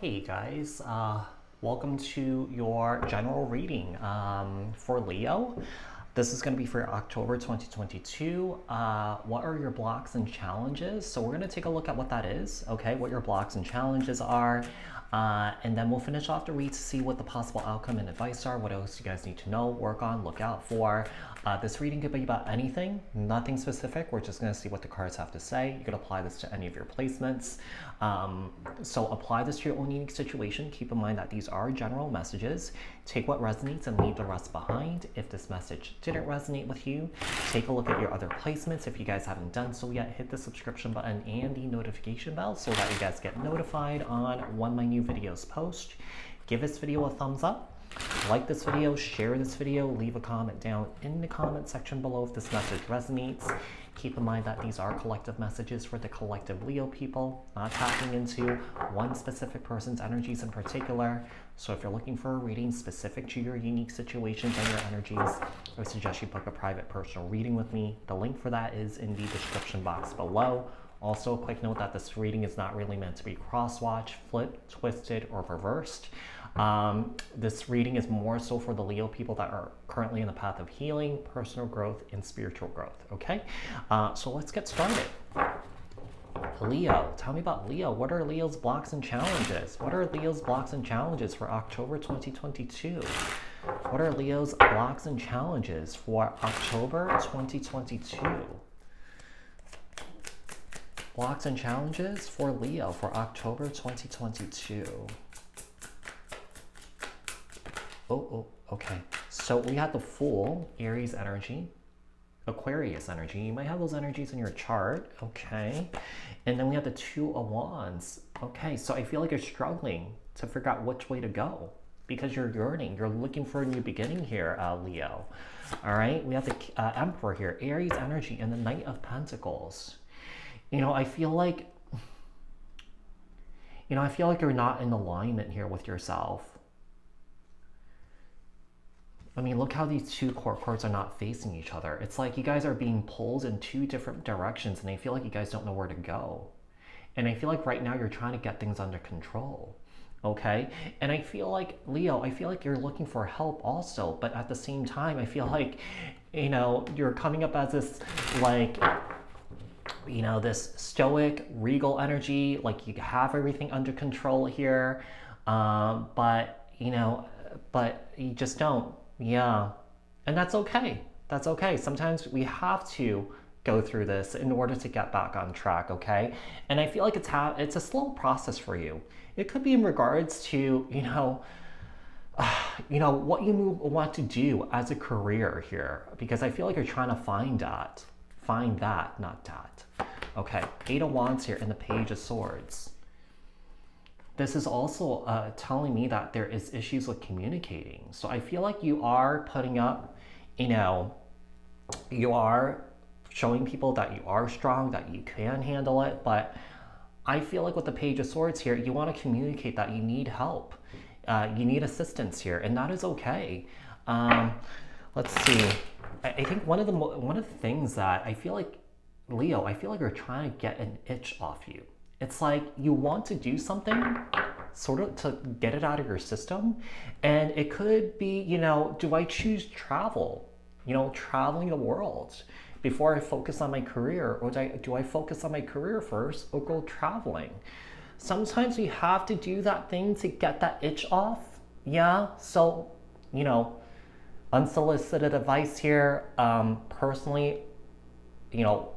Hey guys, welcome to your general reading for Leo. This is going to be for October 2022. What are your blocks and challenges? So we're going to take a look at what that is, okay? What your blocks and challenges are. And then we'll finish off the read to see what the possible outcome and advice are, what else you guys need to know, work on, look out for. This reading could be about anything, nothing specific. We're just going to see what the cards have to say. You could apply this to any of your placements. So apply this to your own unique situation. Keep in mind that these are general messages. Take what resonates and leave the rest behind. If this message didn't resonate with you, take a look at your other placements. If you guys haven't done so yet, hit the subscription button and the notification bell so that you guys get notified on when my new videos post. Give this video a thumbs up. Like this video, share this video, leave a comment down in the comment section below if this message resonates. Keep in mind that these are collective messages for the collective Leo people, not tapping into one specific person's energies in particular. So if you're looking for a reading specific to your unique situations and your energies, I suggest you book a private personal reading with me. The link for that is in the description box below. Also, a quick note that this reading is not really meant to be cross-watched, flipped, twisted, or reversed. This reading is more so for the Leo people that are currently in the path of healing, personal growth, and spiritual growth, okay? So let's get started. Leo, tell me about Leo. What are Leo's blocks and challenges? What are Leo's blocks and challenges for October 2022? What are Leo's blocks and challenges for October 2022? Blocks and challenges for Leo for October 2022. Okay. So we had the Fool, Aries energy, Aquarius energy. You might have those energies in your chart, okay? And then we have the Two of Wands. Okay, so I feel like you're struggling to figure out which way to go because you're yearning. You're looking for a new beginning here, Leo. All right, we have the Emperor here, Aries energy, and the Knight of Pentacles. I feel like you're not in alignment here with yourself. I mean, look how these two court cards are not facing each other. It's like you guys are being pulled in two different directions and I feel like you guys don't know where to go. And I feel like right now you're trying to get things under control, okay? And I feel like, Leo, you're looking for help also, but at the same time, I feel like, you're coming up as this, like, this stoic, regal energy, like you have everything under control here, but you just don't. Yeah, and that's okay. That's okay. Sometimes we have to go through this in order to get back on track, okay? And I feel like it's a slow process for you. It could be in regards to, what you want to do as a career here, because I feel like you're trying to find that, not that. Okay, Eight of Wands here and the Page of Swords. This is also telling me that there is issues with communicating. So I feel like you are putting up, you are showing people that you are strong, that you can handle it. But I feel like with the Page of Swords here, you want to communicate that you need help. You need assistance here, and that is okay. Let's see. I think one of the things that I feel like, Leo, I feel like you're trying to get an itch off you. It's like you want to do something sort of to get it out of your system. And it could be, do I choose travel, traveling the world before I focus on my career? Or do I focus on my career first or go traveling? Sometimes we have to do that thing to get that itch off. Yeah. So, unsolicited advice here. Personally,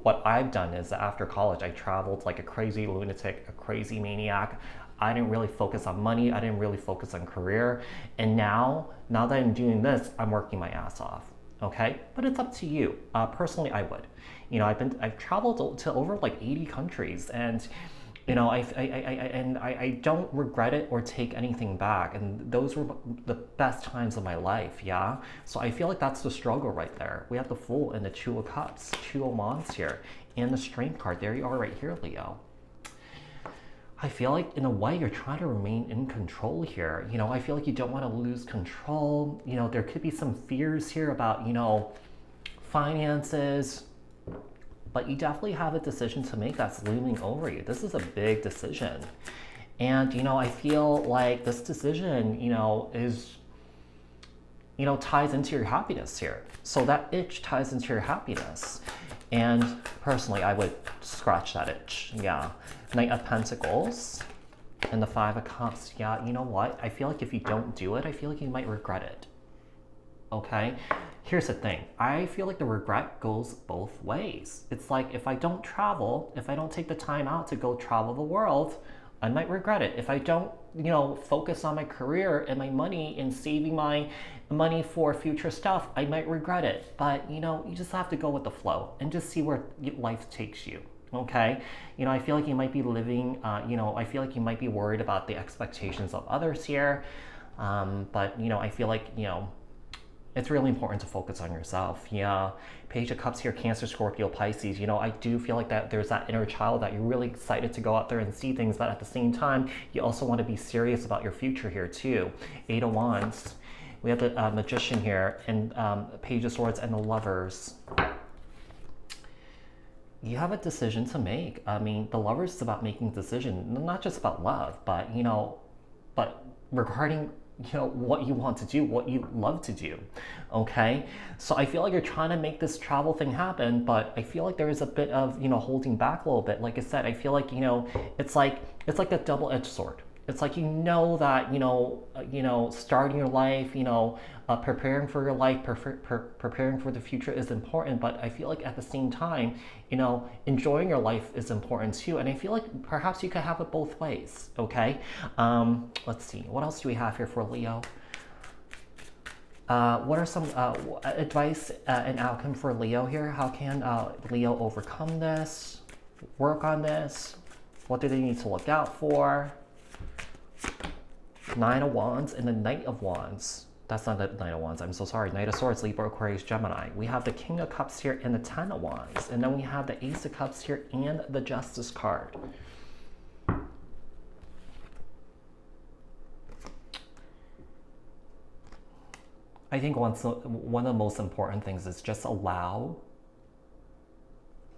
what I've done is after college, I traveled like a crazy lunatic, a crazy maniac. I didn't really focus on money. I didn't really focus on career. And now that I'm doing this, I'm working my ass off. Okay. But it's up to you. Personally, I would, I've traveled to over like 80 countries and, I don't regret it or take anything back. And those were the best times of my life, yeah? So I feel like that's the struggle right there. We have the Fool and the Two of Cups, Two of Wands here, and the Strength card. There you are right here, Leo. I feel like in a way you're trying to remain in control here. I feel like you don't want to lose control. There could be some fears here about, finances, but you definitely have a decision to make that's looming over you. This is a big decision. And, I feel like this decision, is, ties into your happiness here. So that itch ties into your happiness. And personally, I would scratch that itch. Yeah. Knight of Pentacles and the Five of Cups. Yeah, you know what? I feel like if you don't do it, I feel like you might regret it. Okay? Here's the thing. I feel like the regret goes both ways. It's like if I don't travel, if I don't take the time out to go travel the world, I might regret it. If I don't, focus on my career and my money and saving my money for future stuff, I might regret it. But, you just have to go with the flow and just see where life takes you. Okay? I feel like you might be living, I feel like you might be worried about the expectations of others here. But, I feel like, it's really important to focus on yourself. Yeah. Page of Cups here, Cancer, Scorpio, Pisces. I do feel like that there's that inner child that you're really excited to go out there and see things, but at the same time, you also want to be serious about your future here too. Eight of Wands. We have the Magician here, and Page of Swords and the Lovers. You have a decision to make. I mean, the Lovers is about making a decision, not just about love, but, but regarding what you want to do, what you love to do. Okay, so I feel like you're trying to make this travel thing happen, but I feel like there is a bit of holding back a little bit. Like I said, I feel like it's like a double-edged sword. It's like that starting your life, preparing for your life, preparing for the future is important, but I feel like at the same time, enjoying your life is important too. And I feel like perhaps you could have it both ways. Okay, let's see, what else do we have here for Leo? What are some advice and outcome for Leo here? How can Leo overcome this, work on this? What do they need to look out for? Nine of Wands and the Knight of Wands. That's not the Knight of Wands, I'm so sorry. Knight of Swords, Libra, Aquarius, Gemini. We have the King of Cups here and the Ten of Wands. And then we have the Ace of Cups here and the Justice card. I think one of the most important things is just allow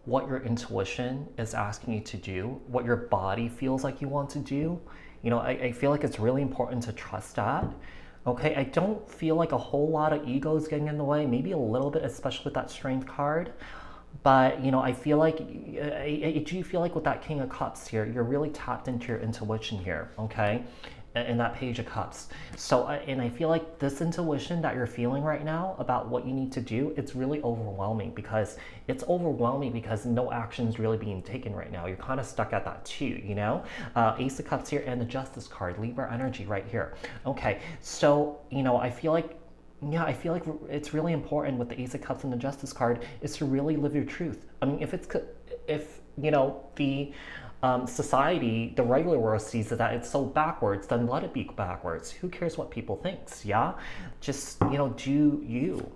what your intuition is asking you to do, what your body feels like you want to do. I feel like it's really important to trust that. Okay, I don't feel like a whole lot of ego is getting in the way, maybe a little bit, especially with that Strength card. But, I feel like, I do feel like with that King of Cups here, you're really tapped into your intuition here, okay? In that Page of Cups. So, and I feel like this intuition that you're feeling right now about what you need to do, it's really overwhelming because no action is really being taken right now. You're kind of stuck at that too, Ace of Cups here and the Justice card, Libra energy right here. Okay, so, I feel like it's really important with the Ace of Cups and the Justice card is to really live your truth. I mean, if the society, the regular world sees that it's so backwards, then let it be backwards. Who cares what people thinks? Yeah, just do you,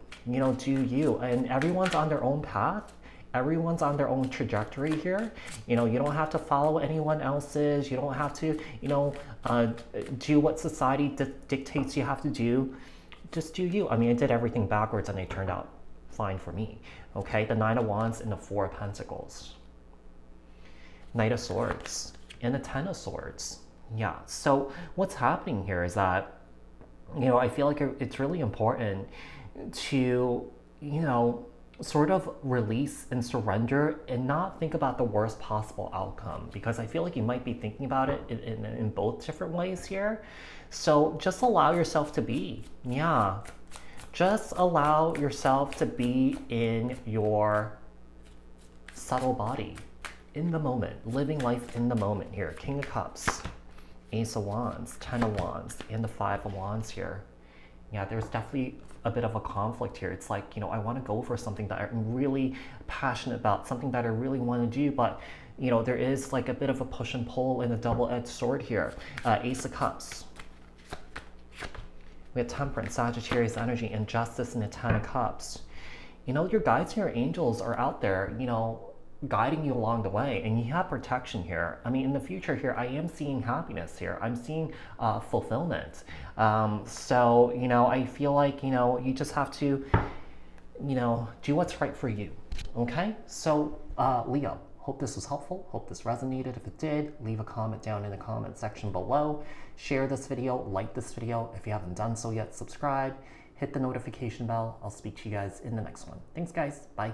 do you. And everyone's on their own path. Everyone's on their own trajectory here. You don't have to follow anyone else's. You don't have to, do what society dictates you have to do. Just do you. I mean, I did everything backwards and it turned out fine for me. Okay, the Nine of Wands and the Four of Pentacles. Knight of Swords and the Ten of Swords. Yeah, so what's happening here is that, I feel like it's really important to, sort of release and surrender and not think about the worst possible outcome, because I feel like you might be thinking about it in both different ways here. So just allow yourself to be. Yeah, just allow yourself to be in your subtle body. In the moment, living life in the moment here. King of Cups, Ace of Wands, Ten of Wands, and the Five of Wands here. Yeah, there's definitely a bit of a conflict here. It's like, I want to go for something that I'm really passionate about, something that I really want to do, but, there is like a bit of a push and pull and a double-edged sword here. Ace of Cups. We have Temperance, Sagittarius energy, and Justice and the Ten of Cups. Your guides and your angels are out there, guiding you along the way, and you have protection here. I mean, in the future here, I am seeing happiness here. I'm seeing fulfillment. So, I feel like, you just have to, do what's right for you. Okay? So, Leo, Hope this was helpful. Hope this resonated. If it did, leave a comment down in the comment section below. Share this video, like this video. If you haven't done so yet, subscribe, hit the notification bell. I'll speak to you guys in the next one. Thanks, guys. Bye.